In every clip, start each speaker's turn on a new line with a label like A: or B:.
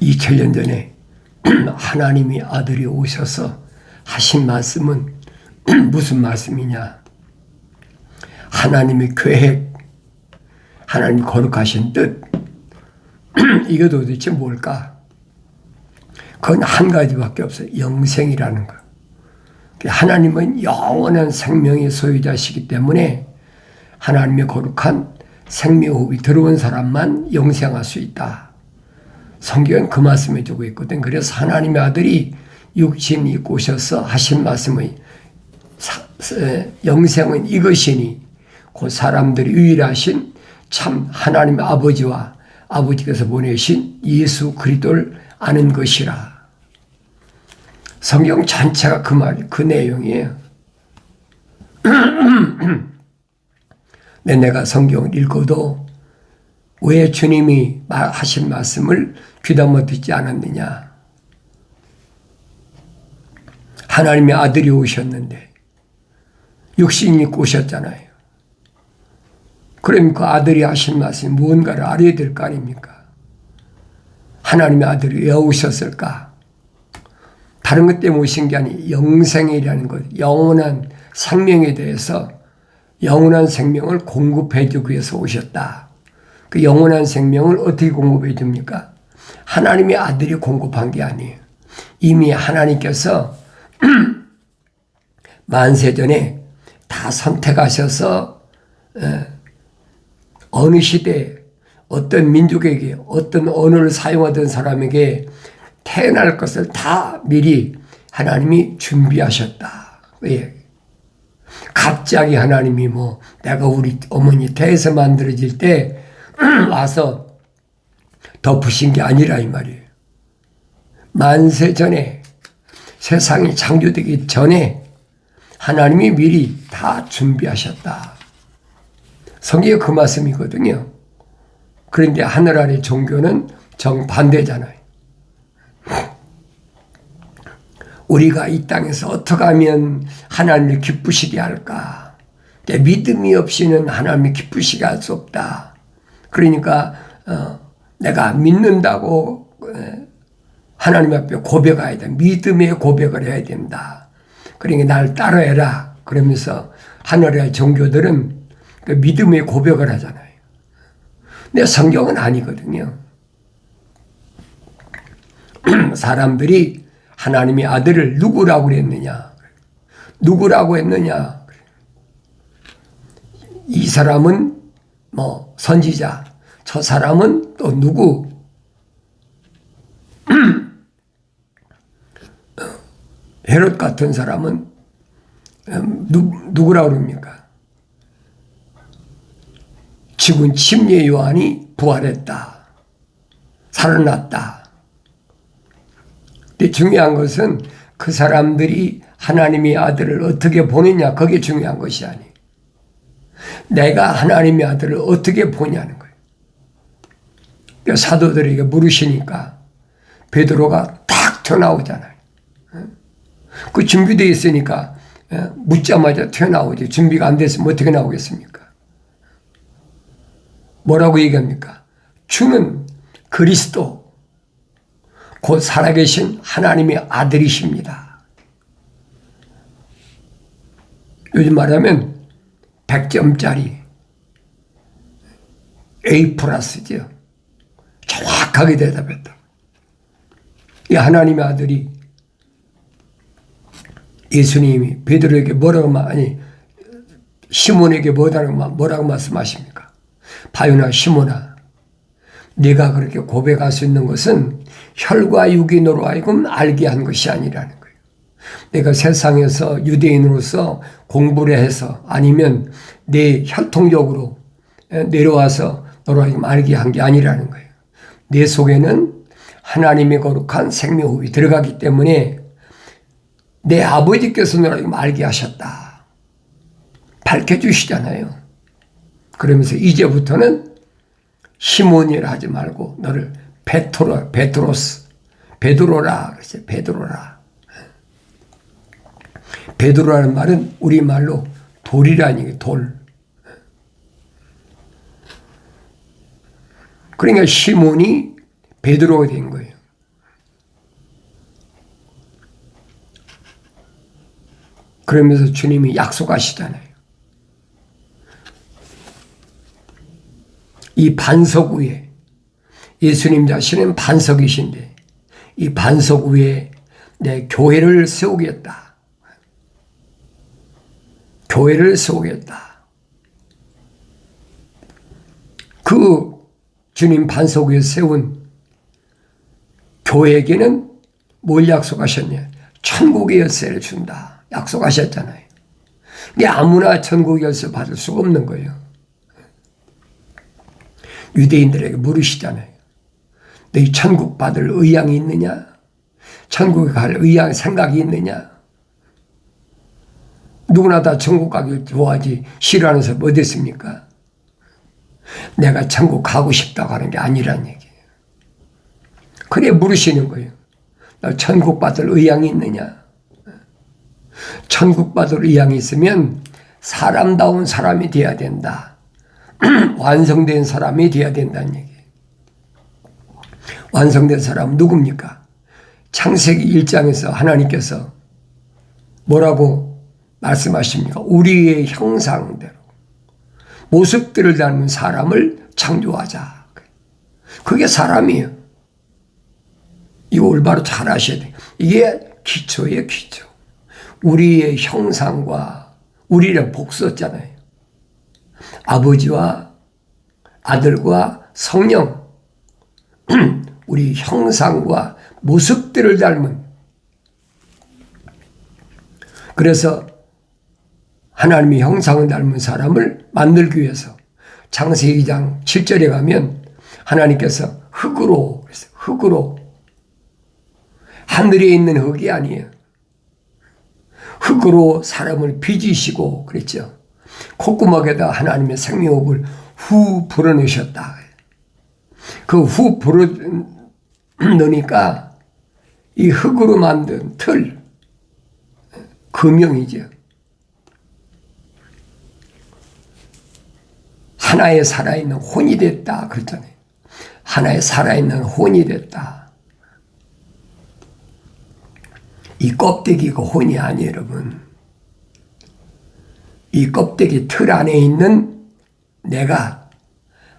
A: 2000년 전에 하나님이 아들이 오셔서 하신 말씀은 무슨 말씀이냐? 하나님의 계획, 하나님 거룩하신 뜻, 이게 도대체 뭘까? 그건 한 가지밖에 없어요. 영생이라는 거. 하나님은 영원한 생명의 소유자시기 때문에 하나님의 거룩한 생명호흡이 들어온 사람만 영생할 수 있다. 성경은 그 말씀을 주고 있거든. 그래서 하나님의 아들이 육신이 입고 오셔서 하신 말씀의 영생은 이것이니 그 사람들이 유일하신 참 하나님의 아버지와 아버지께서 보내신 예수 그리스도를 아는 것이라. 성경 전체가 그 말, 그 내용이에요. 내가 성경을 읽어도 왜 주님이 하신 말씀을 귀담아 듣지 않았느냐? 하나님의 아들이 오셨는데 육신이 입고 오셨잖아요. 그럼 그 아들이 하신 말씀이 무언가를 알아야 될 거 아닙니까? 하나님의 아들이 왜 오셨을까? 다른 것 때문에 오신 게 아니 영생이라는 것, 영원한 생명에 대해서 영원한 생명을 공급해 주기 위해서 오셨다. 그 영원한 생명을 어떻게 공급해 줍니까? 하나님의 아들이 공급한 게 아니에요. 이미 하나님께서 만세전에 다 선택하셔서 어느 시대에 어떤 민족에게 어떤 언어를 사용하던 사람에게 태어날 것을 다 미리 하나님이 준비하셨다. 왜? 갑자기 하나님이 내가 우리 어머니 태에서 만들어질 때 와서 덮으신 게 아니라 이 말이에요. 만세 전에 세상이 창조되기 전에 하나님이 미리 다 준비하셨다. 성경에 그 말씀이거든요. 그런데 하늘 아래 종교는 정반대잖아요. 우리가 이 땅에서 어떻게 하면 하나님을 기쁘시게 할까? 믿음이 없이는 하나님을 기쁘시게 할 수 없다. 그러니까 내가 믿는다고 하나님 앞에 고백해야 돼. 믿음의 고백을 해야 된다. 그러니까 날 따라해라. 그러면서 하늘의 종교들은 그 믿음의 고백을 하잖아요. 근데 성경은 아니거든요. 사람들이 하나님의 아들을 누구라고 그랬느냐? 누구라고 했느냐? 이 사람은 선지자, 저 사람은 또 누구? 헤롯 같은 사람은 누구라고 그럽니까? 죽은 침례 요한이 부활했다. 살아났다. 근데 중요한 것은 그 사람들이 하나님의 아들을 어떻게 보느냐, 그게 중요한 것이 아니에요. 내가 하나님의 아들을 어떻게 보냐는 거예요. 사도들에게 물으시니까 베드로가 딱 튀어나오잖아요. 그 준비되어 있으니까 묻자마자 튀어나오죠. 준비가 안 됐으면 어떻게 나오겠습니까? 뭐라고 얘기합니까? 주는 그리스도, 곧 살아계신 하나님의 아들이십니다. 요즘 말하면 100점짜리 A+죠. 정확하게 대답했다. 이 하나님의 아들이 예수님이 베드로에게 시몬에게 뭐라고 말씀하십니까? 바요나 시몬아, 네가 그렇게 고백할 수 있는 것은 혈과 육인으로 하여금 알게 한 것이 아니라는 거예요. 내가 세상에서 유대인으로서 공부를 해서 아니면 내 혈통적으로 내려와서 너로 하여금 알게 한 게 아니라는 거예요. 내 속에는 하나님의 거룩한 생명호흡이 들어가기 때문에 내 아버지께서 너로 하여금 알게 하셨다. 밝혀주시잖아요. 그러면서 이제부터는 시몬이라 하지 말고 너를 베드로라 그러죠. 베드로라. 베드로라는 말은 우리말로 돌이라는 얘기예요. 돌. 그러니까 시몬이 베드로가 된 거예요. 그러면서 주님이 약속하시잖아요. 이 반석 위에, 예수님 자신은 반석이신데 이 반석 위에 내 교회를 세우겠다. 교회를 세우겠다. 그 주님 반석 위에 세운 교회에게는 뭘 약속하셨냐? 천국의 열쇠를 준다. 약속하셨잖아요. 근데 아무나 천국 열쇠 받을 수가 없는 거예요. 유대인들에게 물으시잖아요. 너희 천국 받을 의향이 있느냐? 천국에 갈 의향, 생각이 있느냐? 누구나 다 천국 가길 좋아하지 싫어하는 사람 어디 있습니까? 내가 천국 가고 싶다고 하는 게 아니란 얘기예요. 그래 물으시는 거예요. 너 천국 받을 의향이 있느냐? 천국 받을 의향이 있으면 사람다운 사람이 되어야 된다. 완성된 사람이 되어야 된다는 얘기예요. 완성된 사람은 누굽니까? 창세기 1장에서 하나님께서 뭐라고 말씀하십니까? 우리의 형상대로 모습들을 닮은 사람을 창조하자. 그게 사람이에요. 이거 올바로 잘 아셔야 돼요. 이게 기초예요, 기초. 우리의 형상과 우리를 복썼잖아요. 아버지와 아들과 성령, 우리 형상과 모습들을 닮은. 그래서 하나님의 형상을 닮은 사람을 만들기 위해서 창세기 2장 7절에 가면 하나님께서 흙으로, 흙으로, 하늘에 있는 흙이 아니에요. 흙으로 사람을 빚으시고 그랬죠. 콧구멍에다 하나님의 생명호흡을 후 불어넣으셨다. 그 후 불어넣으니까 이 흙으로 만든 틀, 금형이죠. 하나의 살아있는 혼이 됐다 그랬잖아요. 하나의 살아있는 혼이 됐다. 이 껍데기가 혼이 아니에요, 여러분. 이 껍데기 틀 안에 있는 내가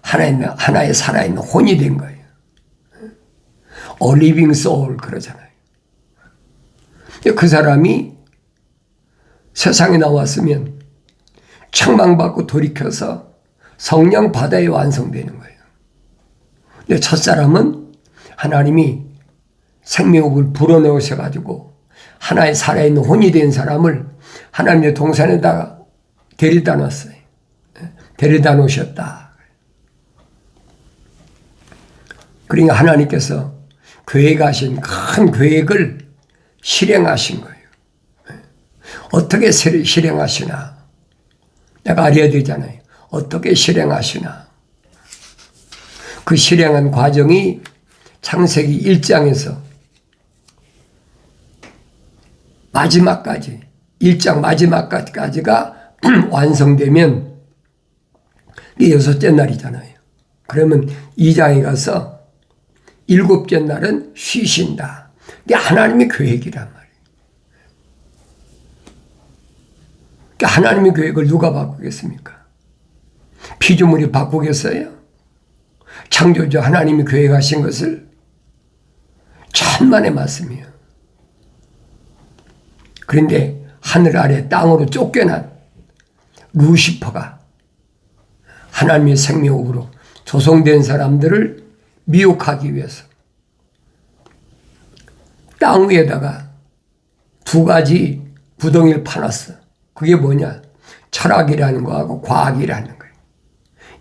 A: 하나의 살아있는 혼이 된 거예요. A living soul 그러잖아요. 그 사람이 세상에 나왔으면 책망받고 돌이켜서 성령 바다에 완성되는 거예요. 근데 첫사람은 하나님이 생명을 불어넣으셔가지고 하나의 살아있는 혼이 된 사람을 하나님의 동산에다가 데려다 놨어요. 데려다 놓으셨다. 그러니까 하나님께서 계획하신 큰 계획을 실행하신 거예요. 어떻게 실행하시나? 내가 알아야 되잖아요. 어떻게 실행하시나? 그 실행한 과정이 창세기 1장에서 마지막까지 1장 마지막까지가 완성되면 이게 6째 날이잖아요. 그러면 2장에 가서 7째 날은 쉬신다. 이게 하나님의 계획이란 말이에요. 그러니까 하나님의 계획을 누가 바꾸겠습니까? 피조물이 바꾸겠어요? 창조주 하나님이 계획하신 것을 천만의 말씀이에요. 그런데 하늘 아래 땅으로 쫓겨난 루시퍼가 하나님의 생명으로 조성된 사람들을 미혹하기 위해서 땅 위에다가 2가지 구덩이를 파놨어. 그게 뭐냐? 철학이라는 거하고 과학이라는 거예요.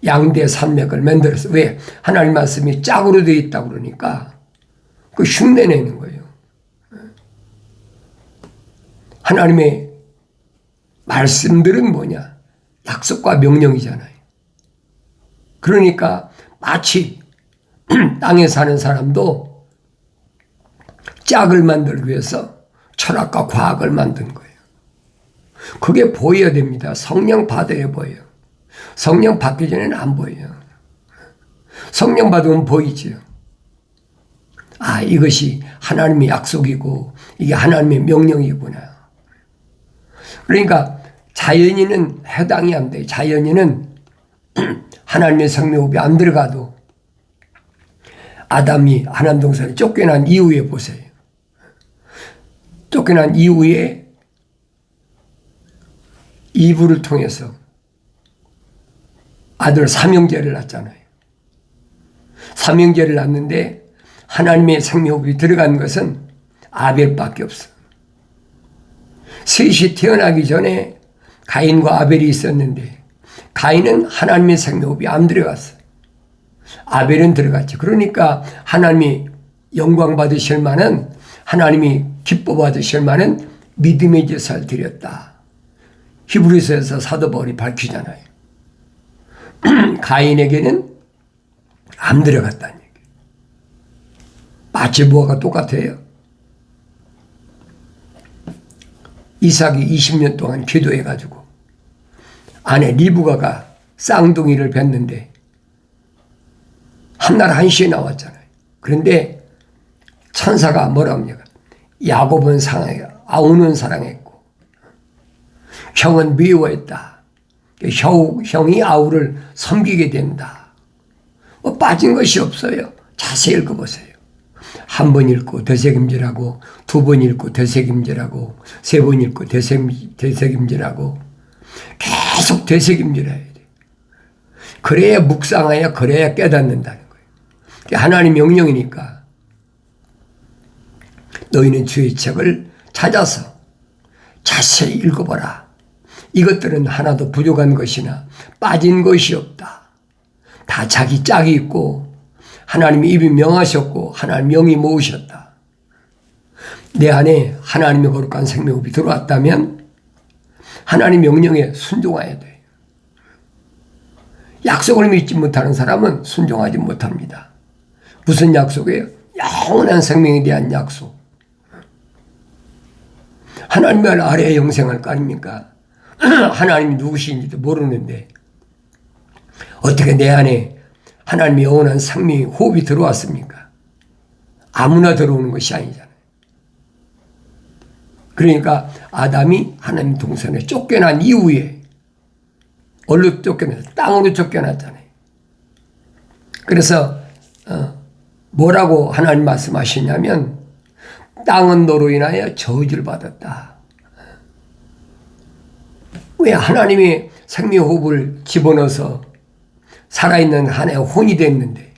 A: 양대 산맥을 만들었어. 왜? 하나님 말씀이 짝으로 되어 있다고 그러니까 그 흉내내는 거예요. 하나님의 말씀들은 뭐냐? 약속과 명령이잖아요. 그러니까 마치 땅에 사는 사람도 짝을 만들기 위해서 철학과 과학을 만든 거예요. 그게 보여야 됩니다. 성령 받아야 보여요. 성령 받기 전에는 안 보여요. 성령 받으면 보이지요. 아, 이것이 하나님의 약속이고 이게 하나님의 명령이구나. 그러니까 자연인은 해당이 안 돼요. 자연인은 하나님의 생명호흡이 안 들어가도 아담이 하나님 동산에 쫓겨난 이후에 보세요. 쫓겨난 이후에 이브를 통해서 아들 삼형제를 낳았잖아요. 삼형제를 낳았는데 하나님의 생명호흡이 들어간 것은 아벨밖에 없어. 셋이 태어나기 전에 가인과 아벨이 있었는데 가인은 하나님의 생명호흡이 안 들어갔어요. 아벨은 들어갔죠. 그러니까 하나님이 영광 받으실 만한, 하나님이 기뻐 받으실 만한 믿음의 제사를 드렸다. 히브리서에서 사도 바울이 밝히잖아요. 가인에게는 안 들어갔다는 얘기예요. 마치 뭐가 똑같아요. 이삭이 20년 동안 기도해가지고 아내 리브가가 쌍둥이를 뵀는데 한날 한시에 나왔잖아요. 그런데 천사가 뭐라고 합니까? 야곱은 사랑해, 아우는 사랑했고 형은 미워했다. 형이 아우를 섬기게 된다. 빠진 것이 없어요. 자세히 읽어보세요. 한 번 읽고 되새김질하고, 두 번 읽고 되새김질하고, 세 번 읽고 되새김질하고, 계속 되새김질해야 돼. 그래야 묵상해야, 그래야 깨닫는다는 거예요. 하나님 명령이니까 너희는 주의 책을 찾아서 자세히 읽어보라. 이것들은 하나도 부족한 것이나 빠진 것이 없다. 다 자기 짝이 있고 하나님이 입이 명하셨고 하나님 명이 모으셨다. 내 안에 하나님의 거룩한 생명호흡이 들어왔다면 하나님 명령에 순종해야 돼. 약속을 믿지 못하는 사람은 순종하지 못합니다. 무슨 약속이에요? 영원한 생명에 대한 약속. 하나님 아래에 영생할 거 아닙니까? 하나님이 누구신지도 모르는데 어떻게 내 안에 하나님의 영원한 생명의 호흡이 들어왔습니까? 아무나 들어오는 것이 아니잖아요. 그러니까 아담이 하나님 동산에 쫓겨난 이후에 어디로 쫓겨났어요? 땅으로 쫓겨났잖아요. 그래서 뭐라고 하나님 말씀하시냐면 땅은 너로 인하여 저주를 받았다. 왜 하나님의 생명호흡을 집어넣어서 살아있는 하나의 혼이 됐는데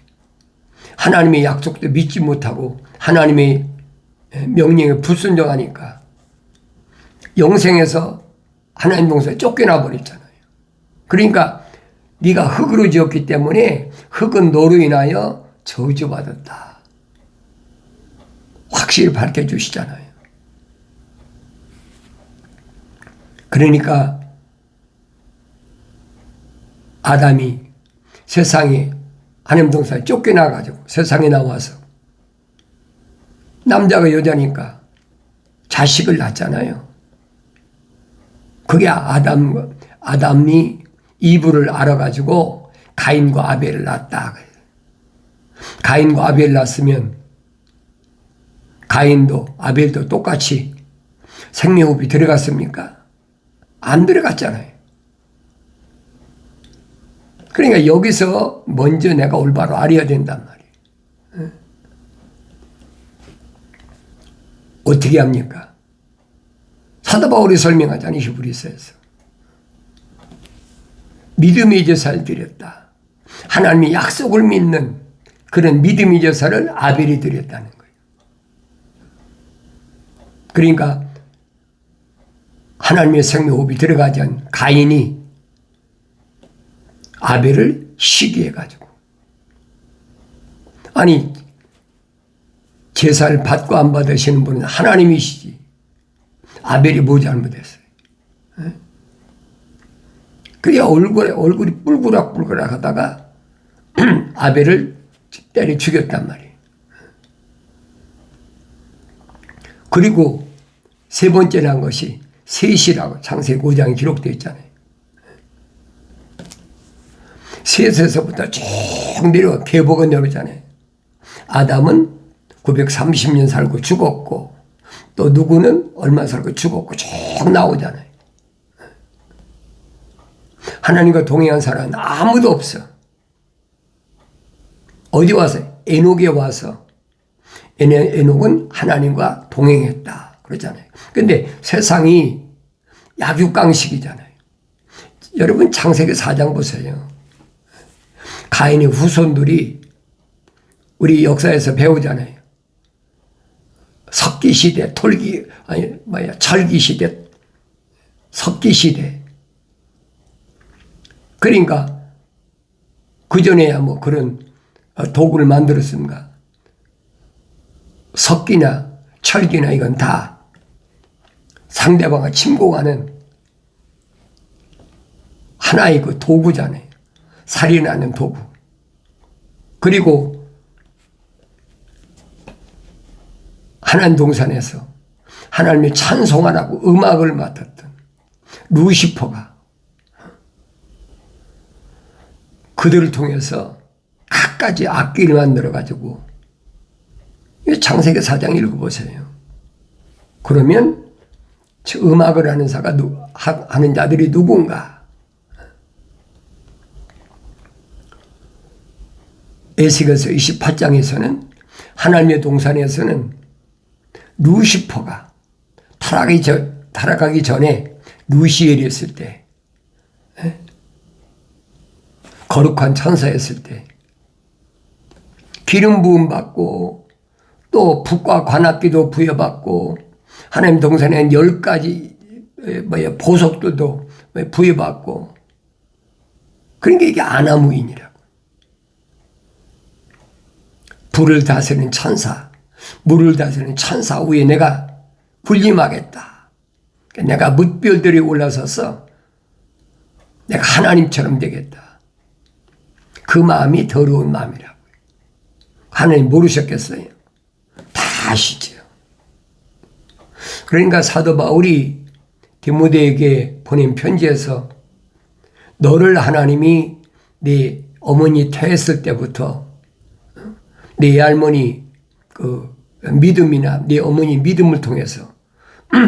A: 하나님의 약속도 믿지 못하고 하나님의 명령에 불순종하니까 영생에서 하나님 동산에 쫓겨나 버렸잖아요. 그러니까 네가 흙으로 지었기 때문에 흙은 너로 인하여 저주받았다. 확실히 밝혀주시잖아요. 그러니까 아담이 세상에 하나님 동산에 쫓겨나가지고 세상에 나와서 남자가 여자니까 자식을 낳잖아요. 그게 아담이 이브를 알아가지고 가인과 아벨을 낳았다. 가인과 아벨을 낳았으면 가인도 아벨도 똑같이 생명호흡이 들어갔습니까? 안 들어갔잖아요. 그러니까 여기서 먼저 내가 올바로 알아야 된단 말이에요. 어떻게 합니까? 사도 바울이 설명하잖아요. 히브리서에서. 믿음의 제사를 드렸다. 하나님의 약속을 믿는 그런 믿음의 제사를 아벨이 드렸다는 거예요. 그러니까 하나님의 생명호흡이 들어가지 않은 가인이 아벨을 시기해가지고 아니 제사를 받고 안 받으시는 분은 하나님이시지 아벨이 뭐 잘못했어요? 그래야 얼굴이 뿔그락뿔그락 하다가 아벨을 때려 죽였단 말이에요. 그리고 세 번째 난 것이 셋이라고 창세기 5장에 기록되어 있잖아요. 셋에서부터 쭉 내려와 계보가 내려오잖아요. 아담은 930년 살고 죽었고 또 누구는 얼마 살고 죽었고 쭉 나오잖아요. 하나님과 동행한 사람은 아무도 없어. 어디 와서? 에녹에 와서. 에녹은 하나님과 동행했다 그러잖아요. 근데 세상이 약육강식이잖아요. 여러분 창세기 4장 보세요. 가인의 후손들이 우리 역사에서 배우잖아요. 석기시대, 철기시대, 석기시대. 그러니까 그전에야 뭐 그런 도구를 만들었습니까? 석기나 철기나 이건 다 상대방을 침공하는 하나의 그 도구잖아요. 살인하는 도구. 그리고 하나님 동산에서 하나님의 찬송하라고 음악을 맡았던 루시퍼가 그들을 통해서 갖가지 악기를 만들어가지고 창세기 4장 읽어보세요. 그러면 음악을 하는 하는 자들이 누군가? 에스겔서 28장에서는 하나님의 동산에서는 루시퍼가 타락하기 전에 루시엘이었을 때, 거룩한 천사였을 때 기름 부음 받고 또 북과 관악기도 부여받고 하나님 동산에 10가지 보석들도 부여받고, 그러니까 이게 아나무인이라고. 불을 다스리는 천사, 물을 다스리는 천사 위에 내가 군림하겠다. 내가 뭇별들이 올라서서 내가 하나님처럼 되겠다. 그 마음이 더러운 마음이라고요. 하나님 모르셨겠어요? 다 아시죠. 그러니까 사도 바울이 디모데에게 보낸 편지에서 너를 하나님이 네 어머니 태했을 때부터 네 할머니 그 믿음이나 네 어머니 믿음을 통해서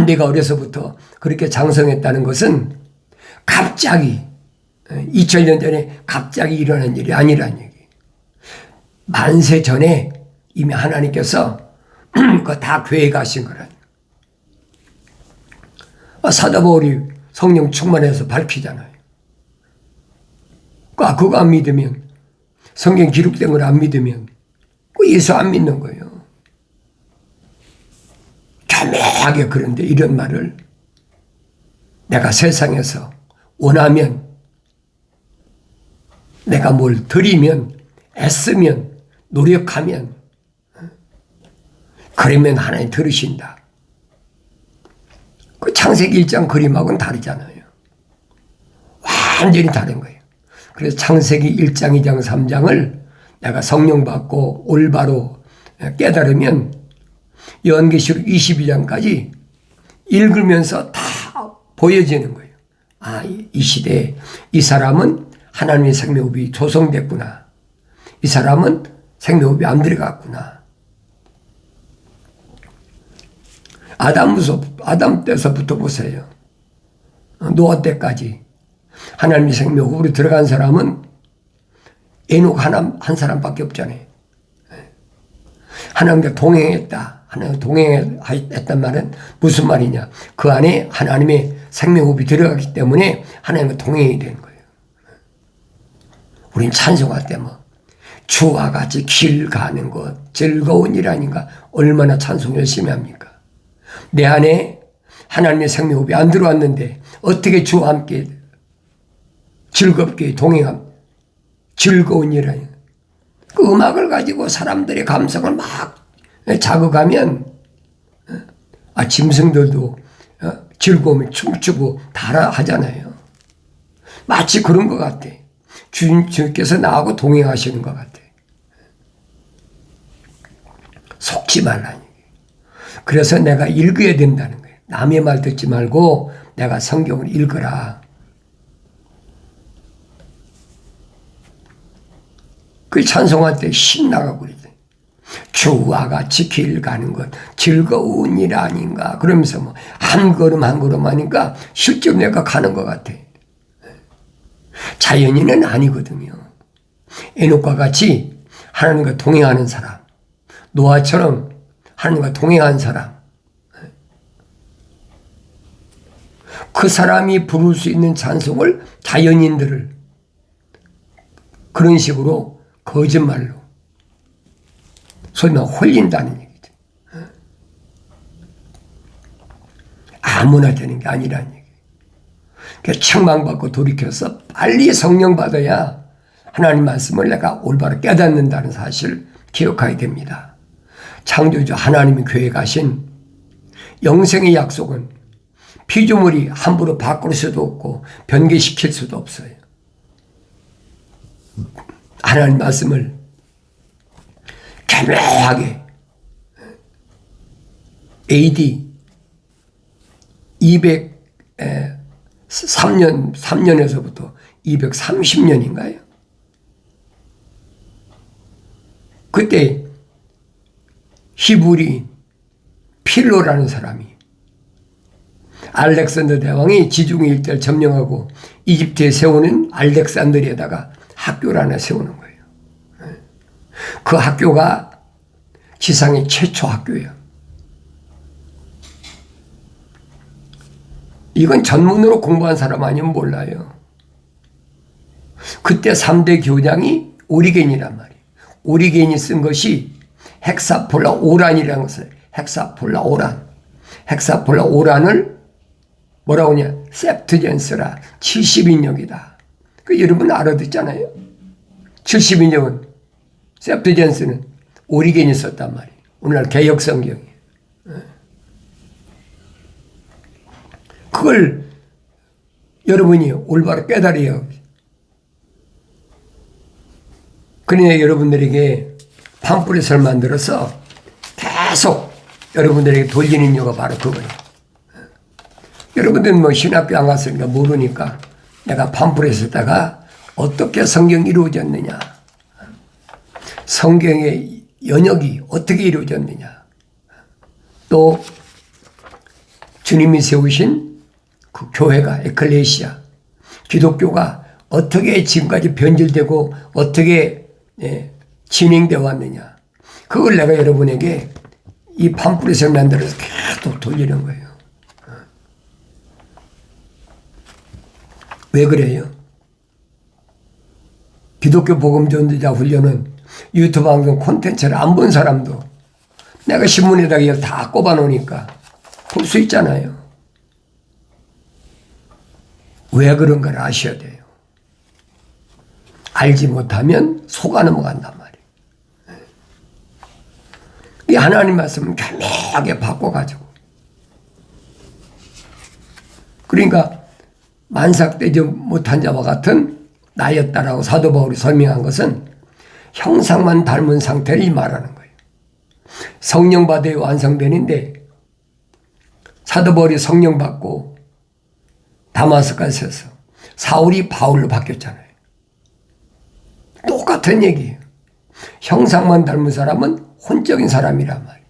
A: 내가 어려서부터 그렇게 장성했다는 것은 갑자기 2000년 전에 갑자기 일어난 일이 아니라는 얘기. 만세 전에 이미 하나님께서 그거 다 계획하신 거라는. 사도 바울이 성령 충만해서 밝히잖아요. 그거 안 믿으면, 성경 기록된 걸 안 믿으면 예수 안 믿는 거예요. 겸허하게 그런데 이런 말을 내가 세상에서 원하면, 내가 뭘 드리면, 애쓰면, 노력하면, 그러면 하나님 들으신다. 그 창세기 1장 그림하고는 다르잖아요. 완전히 다른 거예요. 그래서 창세기 1장, 2장, 3장을 내가 성령 받고 올바로 깨달으면 요한계시록 22장까지 읽으면서 다 보여지는 거예요. 아, 이 시대에 이 사람은 하나님의 생명호흡이 조성됐구나. 이 사람은 생명호흡이 안 들어갔구나. 아담 때서부터 보세요. 노아 때까지 하나님의 생명호흡으로 들어간 사람은 에녹 한 사람밖에 없잖아요. 하나님과 동행했다. 하나님과 동행했단 말은 무슨 말이냐. 그 안에 하나님의 생명호흡이 들어가기 때문에 하나님과 동행이 되는 거예요. 우린 찬송할 때 뭐 주와 같이 길 가는 것 즐거운 일 아닌가. 얼마나 찬송 열심히 합니까? 내 안에 하나님의 생명호흡이 안 들어왔는데 어떻게 주와 함께 즐겁게 동행함, 즐거운 일 아닌가. 그 음악을 가지고 사람들의 감성을 막 자극하면 짐승들도 즐거움에 춤추고 다 하잖아요. 마치 그런 것 같아. 주님께서 나하고 동행하시는 것 같아. 속지 말라는 얘기예요. 그래서 내가 읽어야 된다는 거예요. 남의 말 듣지 말고 내가 성경을 읽어라. 그 찬송할 때 신나가고 그러죠. 주와 같이 길 가는 것 즐거운 일 아닌가. 그러면서 뭐 한 걸음 한 걸음 하니까 실제로 내가 가는 것 같아. 자연인은 아니거든요. 에녹과 같이 하나님과 동행하는 사람, 노아처럼 하나님과 동행한 사람, 그 사람이 부를 수 있는 찬송을 자연인들을 그런 식으로 거짓말로 소위 말해 홀린다는 얘기죠. 아무나 되는 게 아니라는 얘기예요. 그러니까 책망받고 돌이켜서 빨리 성령 받아야 하나님 말씀을 내가 올바로 깨닫는다는 사실을 기억하게 됩니다. 창조주 하나님이 교회에 가신 영생의 약속은 피조물이 함부로 바꿀 수도 없고 변개시킬 수도 없어요. 하나님 말씀을 교묘하게 AD 203년에서부터 230년인가요? 그때 히브리 필로라는 사람이 알렉산더 대왕이 지중해 일대를 점령하고 이집트에 세우는 알렉산드리에다가 학교를 하나 세우는 거예요. 그 학교가 지상의 최초 학교예요. 이건 전문으로 공부한 사람 아니면 몰라요. 그때 3대 교장이 오리겐이란 말이에요. 오리겐이 쓴 것이 헥사폴라 오란이라는 것을 헥사폴라 오란을 뭐라고 하냐? septuagints라 70인역이다. 그 여러분 알아듣잖아요. 70인역은 septuagints는 오리겐이 썼단 말이에요. 오늘날 개역 성경이에요. 그걸 여러분이 올바로 깨달아야. 그러니 여러분들에게 팜플렛을 만들어서 계속 여러분들에게 돌리는 이유가 바로 그거예요. 여러분들은 뭐 신학교 안 갔으니까 모르니까 내가 팜플렛에다가 어떻게 성경이 이루어졌느냐, 성경의 연역이 어떻게 이루어졌느냐, 또 주님이 세우신 그 교회가 에클레시아, 기독교가 어떻게 지금까지 변질되고 어떻게 진행되어 왔느냐, 그걸 내가 여러분에게 이 팜플렛을 만들어서 계속 돌리는 거예요. 왜 그래요? 기독교 복음 전도자 훈련은 유튜브 방송 콘텐츠를 안 본 사람도 내가 신문에다가 이걸 다 꼽아 놓으니까 볼 수 있잖아요. 왜 그런 걸 아셔야 돼요. 알지 못하면 속아 넘어간단 말이에요. 이 하나님 말씀은 교묘하게 바꿔가지고, 그러니까 만삭되지 못한 자와 같은 나였다라고 사도 바울이 설명한 것은 형상만 닮은 상태를 말하는 거예요. 성령 받아야 완성되는데 사도 바울이 성령 받고 다마스커스에서 사울이 바울로 바뀌었잖아요. 똑같은 얘기예요. 형상만 닮은 사람은 혼적인 사람이란 말이에요.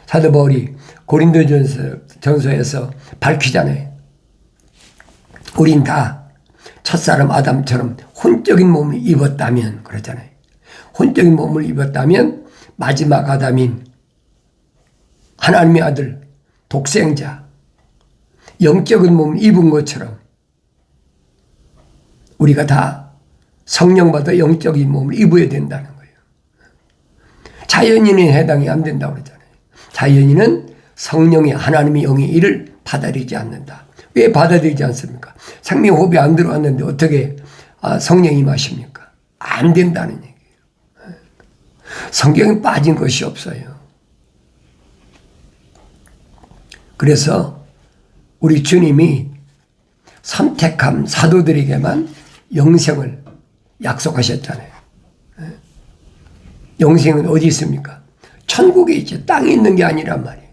A: 사도 바울이 고린도전서에서 밝히잖아요. 우린 다 첫사람 아담처럼 혼적인 몸을 입었다면, 그러잖아요. 혼적인 몸을 입었다면 마지막 아담인 하나님의 아들, 독생자, 영적인 몸을 입은 것처럼 우리가 다 성령받아 영적인 몸을 입어야 된다는 거예요. 자연인은 해당이 안 된다고 그러잖아요. 자연인은 성령의 하나님의 영의 일을 받아들이지 않는다. 왜 받아들이지 않습니까? 생명호흡이 안 들어왔는데 어떻게 성령이 임하십니까? 안 된다는 얘기예요. 성경에 빠진 것이 없어요. 그래서 우리 주님이 선택한 사도들에게만 영생을 약속하셨잖아요. 영생은 어디 있습니까? 천국에 있죠. 땅에 있는 게 아니란 말이에요.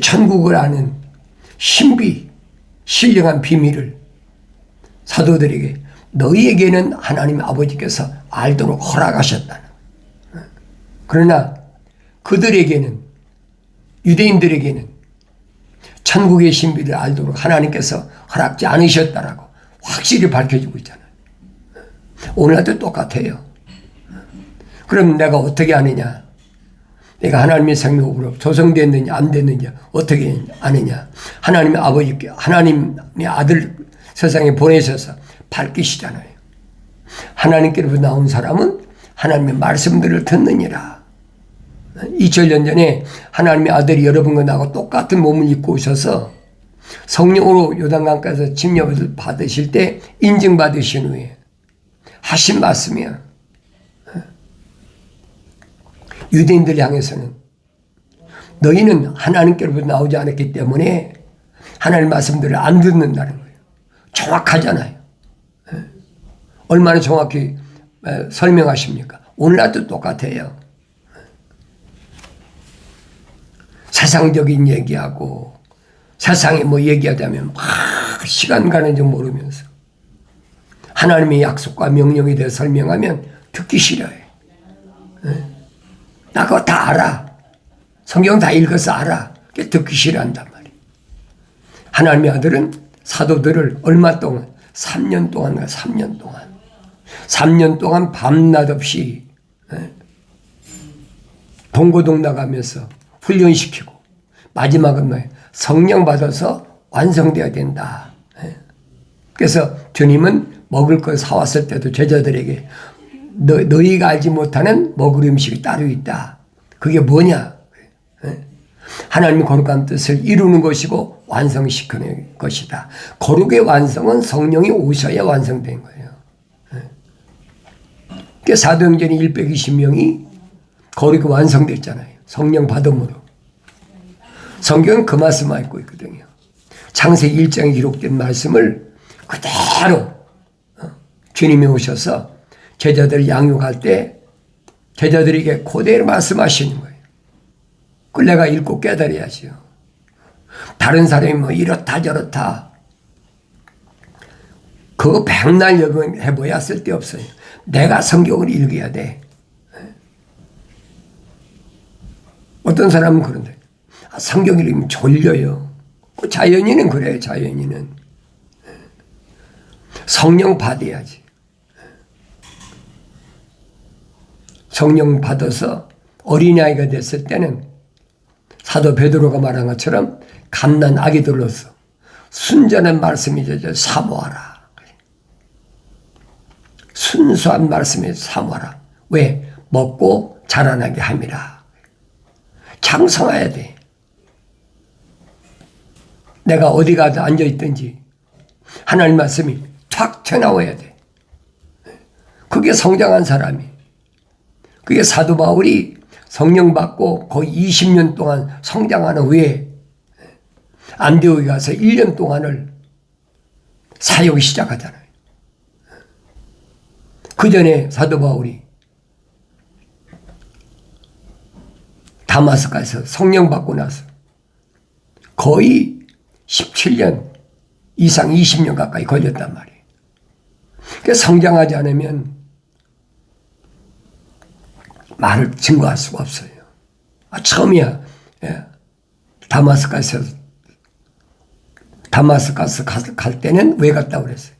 A: 천국을 아는 신비, 신령한 비밀을 사도들에게 너희에게는 하나님 아버지께서 알도록 허락하셨다는 거예요. 그러나 그들에게는, 유대인들에게는 천국의 신비를 알도록 하나님께서 허락지 않으셨다라고 확실히 밝혀지고 있잖아요. 오늘날도 똑같아요. 그럼 내가 어떻게 아느냐? 내가 하나님의 생명으로 조성됐느냐 안 됐느냐 어떻게 아느냐? 하나님의 아버지께 하나님의 아들 세상에 보내셔서 밝히시잖아요. 하나님께로부터 나온 사람은 하나님의 말씀들을 듣느니라. 2000년 전에 하나님의 아들이 여러분과 나하고 똑같은 몸을 입고 오셔서 성령으로 요단강가에서 침례를 받으실 때 인증받으신 후에 하신 말씀이야. 유대인들 향해서는 너희는 하나님께로부터 나오지 않았기 때문에 하나님 말씀들을 안 듣는다는 거예요. 정확하잖아요. 얼마나 정확히 설명하십니까? 오늘날도 똑같아요. 세상적인 얘기하고 세상에 뭐 얘기하자면 막 시간 가는 줄 모르면서 하나님의 약속과 명령에 대해 설명하면 듣기 싫어요. 나 그거 다 알아. 성경 다 읽어서 알아. 듣기 싫어한단 말이에요. 하나님의 아들은 사도들을 얼마 동안 3년 동안가 3년 동안 3년 동안 밤낮 없이 동고동 나가면서 훈련시키고 마지막은 뭐예요? 성령 받아서 완성되어야 된다. 그래서 주님은 먹을 걸 사왔을 때도 제자들에게 너희가 알지 못하는 먹을 음식이 따로 있다. 그게 뭐냐? 하나님의 거룩한 뜻을 이루는 것이고 완성시키는 것이다. 거룩의 완성은 성령이 오셔야 완성된 거예요. 그러니까 사도행전이 120명이 거룩이 완성됐잖아요. 성령 받음으로. 성경은 그 말씀을 읽고 있거든요. 창세기 1장에 기록된 말씀을 그대로 주님이 오셔서 제자들 양육할 때 제자들에게 그대로 말씀하시는 거예요. 그걸 내가 읽고 깨달아야지요. 다른 사람이 뭐 이렇다 저렇다 그거 백날 해봐야 쓸데없어요. 내가 성경을 읽어야 돼. 어떤 사람은 그런데 성경 읽으면 졸려요. 자연인은 그래요. 자연인은 성령 받아야지. 성령 받아서 어린아이가 됐을 때는 사도 베드로가 말한 것처럼 갓난 아기들로서 순전한 말씀이 사모하라. 순수한 말씀에 사모하라. 왜? 먹고 자라나게 함이라. 장성해야 돼. 내가 어디 가도 앉아있든지 하나님 말씀이 탁 튀어나와야 돼. 그게 성장한 사람이. 그게 사도 바울이 성령 받고 거의 20년 동안 성장하는 후에 안디옥에 가서 1년 동안을 사역을 시작하잖아요. 그 전에 사도 바울이 다마스카에서 성령 받고 나서 거의 17년 이상 20년 가까이 걸렸단 말이에요. 그래서 성장하지 않으면 말을 증거할 수가 없어요. 처음이야. 다마스카스 갈 때는 왜 갔다고 그랬어요?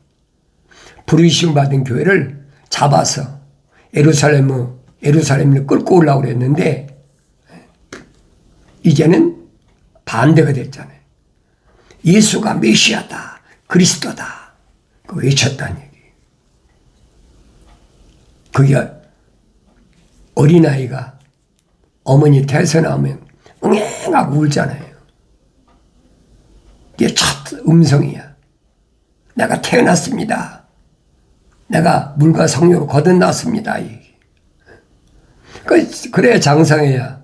A: 부르심 받은 교회를 잡아서 예루살렘을 끌고 오려고 그랬는데 이제는 반대가 됐잖아요. 예수가 메시아다. 그리스도다. 그 외쳤다는 얘기. 그게 어린아이가 어머니 태에서 나오면 응애하고 울잖아요. 이게 첫 음성이야. 내가 태어났습니다. 내가 물과 성령으로 거듭났습니다. 그래야 장성해야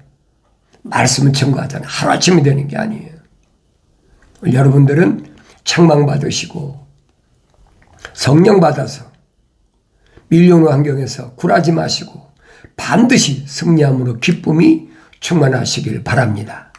A: 말씀을 증거하잖아요. 하루아침에 되는 게 아니에요. 여러분들은 책망받으시고 성령 받아서 밀려오는 환경에서 굴하지 마시고 반드시 승리함으로 기쁨이 충만하시길 바랍니다.